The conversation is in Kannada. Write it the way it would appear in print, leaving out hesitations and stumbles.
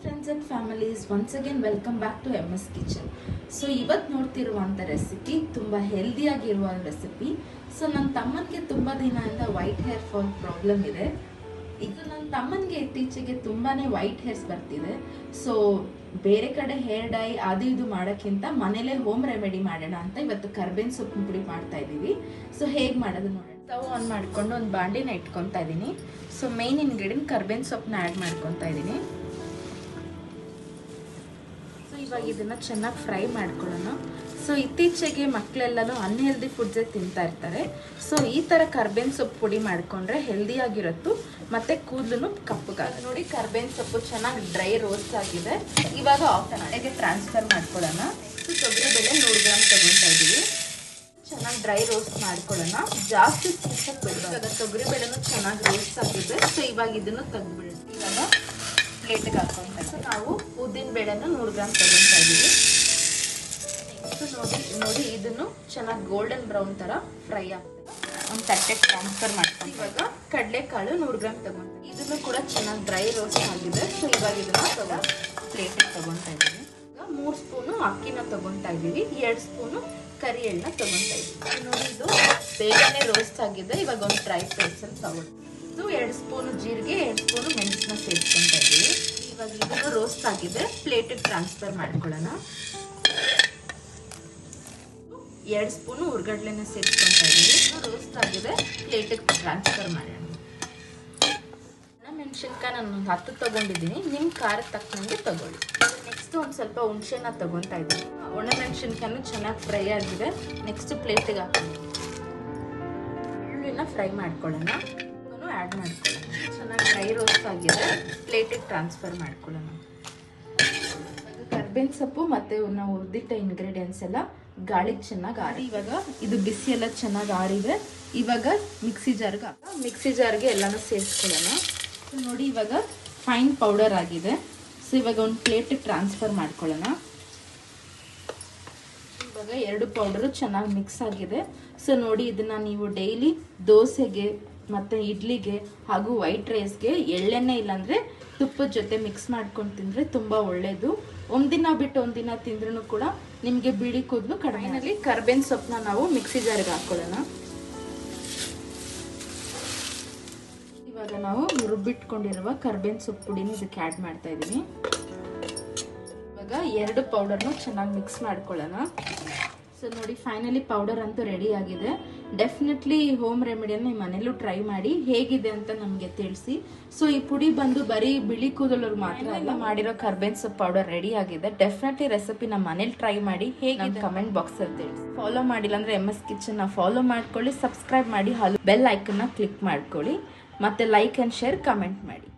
Friends and families once again welcome back to MS kitchen. So ಇವತ್ತು ನೋಡ್ತಿರುವಂಥ ರೆಸಿಪಿ ತುಂಬ ಹೆಲ್ದಿಯಾಗಿರುವ ರೆಸಿಪಿ. ಸೊ ನನ್ನ ತಮ್ಮನಿಗೆ ತುಂಬ ದಿನದಿಂದ ವೈಟ್ ಹೇರ್ ಫಾಲ್ ಪ್ರಾಬ್ಲಮ್ ಇದೆ. ಇದು ನನ್ನ ತಮ್ಮನಿಗೆ ಇತ್ತೀಚೆಗೆ ತುಂಬಾ ವೈಟ್ ಹೇರ್ಸ್ ಬರ್ತಿದೆ. ಸೊ ಬೇರೆ ಕಡೆ ಹೇರ್ ಡೈ ಅದು ಇದು ಮಾಡೋಕ್ಕಿಂತ ಮನೇಲೇ ಹೋಮ್ ರೆಮಿಡಿ ಮಾಡೋಣ ಅಂತ ಇವತ್ತು ಕರ್ಬೇವಿನ ಸೊಪ್ಪಿನ ಪುಡಿ ಮಾಡ್ತಾ ಇದ್ದೀವಿ. ಸೊ ಹೇಗೆ ಮಾಡೋದು ನೋಡೋಣ. ಸ್ಟವ್ ಆನ್ ಮಾಡ್ಕೊಂಡು ಒಂದು ಬಾಂಡಿನ ಇಟ್ಕೊತಾ ಇದ್ದೀನಿ. ಸೊ ಮೇನ್ ಇಂಗ್ರೀಡಿಯಂಟ್ ಕರ್ಬೇವಿನ ಸೊಪ್ಪನ್ನ ಆ್ಯಡ್ ಮಾಡ್ಕೊತಾ ಇದ್ದೀನಿ. ಸೊ ಇವಾಗ ಇದನ್ನು ಚೆನ್ನಾಗಿ ಫ್ರೈ ಮಾಡ್ಕೊಳ್ಳೋಣ. ಸೊ ಇತ್ತೀಚೆಗೆ ಮಕ್ಕಳೆಲ್ಲನೂ ಅನ್ಹೆಲ್ದಿ ಫುಡ್ಸೇ ತಿಂತಾ ಇರ್ತಾರೆ. ಸೊ ಈ ಥರ ಕರ್ಬೇವಿನ ಸೊಪ್ಪು ಪುಡಿ ಮಾಡಿಕೊಂಡ್ರೆ ಹೆಲ್ದಿಯಾಗಿರತ್ತು ಮತ್ತು ಕೂದಲು ಕಪ್ಪಗಾಗುತ್ತೆ. ನೋಡಿ ಕರ್ಬೇವಿನ ಸೊಪ್ಪು ಚೆನ್ನಾಗಿ ಡ್ರೈ ರೋಸ್ಟ್ ಆಗಿದೆ. ಇವಾಗ ಆಫ್ ಅಡಿಗೆ ಟ್ರಾನ್ಸ್ಫರ್ ಮಾಡ್ಕೊಳ್ಳೋಣ. ಸೊ ತೊಗರಿಬೇಳೆ 100 ಗ್ರಾಮ್ ತಗೊತಾ ಇದ್ದೀವಿ. ಚೆನ್ನಾಗಿ ಡ್ರೈ ರೋಸ್ಟ್ ಮಾಡ್ಕೊಳ್ಳೋಣ. ಜಾಸ್ತಿ ಸೀಸಕ್ಕೆ ಬಿಡೋದು. ಇವಾಗ ತೊಗರಿಬೇಳೆನೂ ಚೆನ್ನಾಗಿ ರೋಸ್ಟ್ ಆಗಿದೆ. ಸೊ ಇವಾಗ ಇದನ್ನು ತೆಗೆದುಬಿಡಿ. ಇವಾಗ ಪ್ಲೇಟಿಗೆ ಹಾಕ್ಕೊಂತ. ಸೊ ನಾವು ಉದ್ದಿನ ಬೇಳೆನ 100 ಗ್ರಾಮ್ ತಗೊತಾ ಇದ್ದೀವಿ. ನೆಕ್ಸ್ಟ್ ನೋಡಿ ಇದನ್ನು ಚೆನ್ನಾಗಿ ಗೋಲ್ಡನ್ ಬ್ರೌನ್ ಥರ ಫ್ರೈ ಆಗ್ತದೆ. ಒಂದು ತಟ್ಟೆಗೆ ಟ್ರಾನ್ಸ್ಫರ್ ಮಾಡ್ಕೊಂಡು ಇವಾಗ ಕಡಲೆಕಾಳು 100 ಗ್ರಾಮ್ ತಗೊತೀವಿ. ಇದನ್ನು ಕೂಡ ಚೆನ್ನಾಗಿ ಡ್ರೈ ರೋಸ್ಟ್ ಆಗಿದೆ. ಸೊ ಇವಾಗ ಇದನ್ನು ಪ್ಲೇಟಿಗೆ ತಗೊತಾ ಇದ್ದೀವಿ. ಈಗ 3 ಸ್ಪೂನು ಅಕ್ಕಿನ ತಗೊತಾ ಇದ್ದೀವಿ. 2 ಸ್ಪೂನು ಕರಿ ಎಣ್ಣೆ ತಗೊತಾ ಇದ್ದೀವಿ. ನೋಡಿ ಇದು ಬೇಗನೆ ರೋಸ್ಟ್ ಆಗಿದೆ. ಇವಾಗ ಒಂದು ಡ್ರೈ ಪೇಸ್ಟನ್ನು ತಗೊಳ್ಳಿ. ಇದು 2 ಸ್ಪೂನು ಜೀರಿಗೆ, 2 ಸ್ಪೂನು ಮೆಣಸನ್ನ ಸೇರಿಸ್ಕೊತಾ ಇದ್ದೀವಿ. ಇವಾಗ ಇದನ್ನು ರೋಸ್ಟ್ ಆಗಿದೆ. ಪ್ಲೇಟಿಗೆ ಟ್ರಾನ್ಸ್ಫರ್ ಮಾಡ್ಕೊಳ್ಳೋಣ. 2 ಸ್ಪೂನು ಹುರ್ಗಡ್ಲೆನ ಸೇರಿಸ್ಕೊತಾ ಇದ್ದೀವಿ. ರೋಸ್ಟ್ ಆಗಿದೆ. ಪ್ಲೇಟಿಗೆ ಟ್ರಾನ್ಸ್ಫರ್ ಮಾಡೋಣ. ಮೆಣಸಿನ್ಕಾಯಿ ನಾನು 10 ತಗೊಂಡಿದ್ದೀನಿ. ನಿಮ್ಮ ಖಾರಕ್ಕೆ ತಕ್ಕಂಗೆ ತಗೊಳ್ಳಿ. ನೆಕ್ಸ್ಟ್ ಒಂದು ಸ್ವಲ್ಪ ಹುಣಸೆನ ತಗೊತಾ ಇದ್ದೀನಿ. ಒಣಮೆಣಸಿನ್ಕಾಯನ್ನು ಚೆನ್ನಾಗಿ ಫ್ರೈ ಆಗಿದೆ. ನೆಕ್ಸ್ಟ್ ಪ್ಲೇಟಿಗೆ ಹಾಕೊಂಡು ಈರುಳ್ಳಿನ ಫ್ರೈ ಮಾಡ್ಕೊಳ್ಳೋಣ. ಆ್ಯಡ್ ಮಾಡ್ಕೊಳ್ಳೋಣ. ಚೆನ್ನಾಗಿ ಡ್ರೈ ರೋಸ್ಟ್ ಆಗಿದೆ. ಪ್ಲೇಟಿಗೆ ಟ್ರಾನ್ಸ್ಫರ್ ಮಾಡ್ಕೊಳ್ಳೋಣ. ಕರ್ಬೇವಿನ ಸೊಪ್ಪು ಮತ್ತು ನಾವು ಹುರಿದಿಟ್ಟ ಇಂಗ್ರೀಡಿಯೆಂಟ್ಸ್ ಎಲ್ಲ ಗಾಳಿಗೆ ಚೆನ್ನಾಗಿ ಆರಿ. ಇವಾಗ ಇದು ಬಿಸಿ ಎಲ್ಲ ಚೆನ್ನಾಗಿ ಆರಿದೆ. ಇವಾಗ ಮಿಕ್ಸಿ ಜಾರ್ಗೆ ಎಲ್ಲನೂ ಸೇರಿಸ್ಕೊಳ್ಳೋಣ. ನೋಡಿ ಇವಾಗ ಫೈನ್ ಪೌಡರ್ ಆಗಿದೆ. ಸೊ ಇವಾಗ ಒಂದು ಪ್ಲೇಟಿಗೆ ಟ್ರಾನ್ಸ್ಫರ್ ಮಾಡ್ಕೊಳ್ಳೋಣ. ಇವಾಗ 2 ಪೌಡರು ಚೆನ್ನಾಗಿ ಮಿಕ್ಸ್ ಆಗಿದೆ. ಸೊ ನೋಡಿ ಇದನ್ನು ನೀವು ಡೈಲಿ ದೋಸೆಗೆ ಮತ್ತು ಇಡ್ಲಿಗೆ ಹಾಗೂ ವೈಟ್ ರೈಸ್ಗೆ ಎಳ್ಳೆಣ್ಣೆ ಇಲ್ಲಾಂದರೆ ತುಪ್ಪದ ಜೊತೆ ಮಿಕ್ಸ್ ಮಾಡ್ಕೊಂಡು ತಿಂದರೆ ತುಂಬ ಒಳ್ಳೆಯದು. ಒಂದಿನ ಬಿಟ್ಟು ಒಂದಿನ ತಿಂದ್ರೂ ಕೂಡ ನಿಮಗೆ ಬಿಳಿ ಕೂದಲು ಕಡಿಮೆನಲ್ಲಿ. ಕರ್ಬೇವಿನ ಸೊಪ್ಪನ್ನ ನಾವು ಮಿಕ್ಸಿ ಜಾರಿಗೆ ಹಾಕ್ಕೊಳ್ಳೋಣ. ಇವಾಗ ನಾವು ರುಬ್ಬಿಟ್ಕೊಂಡಿರುವ ಕರ್ಬೇವಿನ ಸೊಪ್ಪು ಪುಡಿನ ಇದಕ್ಕೆ ಆ್ಯಡ್ ಮಾಡ್ತಾ ಇದ್ದೀನಿ. ಇವಾಗ 2 ಪೌಡರ್ನು ಚೆನ್ನಾಗಿ ಮಿಕ್ಸ್ ಮಾಡ್ಕೊಳ್ಳೋಣ. ಸೊ ನೋಡಿ ಫೈನಲಿ ಪೌಡರ್ ಅಂತೂ ರೆಡಿ ಆಗಿದೆ. ಡೆಫಿನೆಟ್ಲಿ ಹೋಮ್ ರೆಮಿಡಿಯನ್ನು ನಿಮ್ಮ ಮನೇಲೂ ಟ್ರೈ ಮಾಡಿ ಹೇಗಿದೆ ಅಂತ ನಮಗೆ ತಿಳಿಸಿ. ಸೊ ಈ ಪುಡಿ ಬಂದು ಬರೀ ಬಿಳಿ ಕೂದಲವ್ರಿಗೆ ಮಾತ್ರ ಅಲ್ಲ. ಮಾಡಿರೋ ಕರ್ಬೇವಿನ ಸೊಪ್ಪು ಪೌಡರ್ ರೆಡಿ ಆಗಿದೆ. ಡೆಫಿನೆಟ್ಲಿ ರೆಸಿಪಿ ನಮ್ಮ ಮನೇಲಿ ಟ್ರೈ ಮಾಡಿ ಹೇಗೆ ಕಮೆಂಟ್ ಬಾಕ್ಸ್ ಅಲ್ಲಿ ತಿಳಿಸಿ. ಫಾಲೋ ಮಾಡಿಲ್ಲ ಅಂದ್ರೆ MS ಕಿಚನ್ನ ಫಾಲೋ ಮಾಡ್ಕೊಳ್ಳಿ, ಸಬ್ಸ್ಕ್ರೈಬ್ ಮಾಡಿ, ಬೆಲ್ ಐಕನ್ನ ಕ್ಲಿಕ್ ಮಾಡ್ಕೊಳ್ಳಿ, ಮತ್ತೆ ಲೈಕ್ ಅಂಡ್ ಶೇರ್ ಕಮೆಂಟ್ ಮಾಡಿ.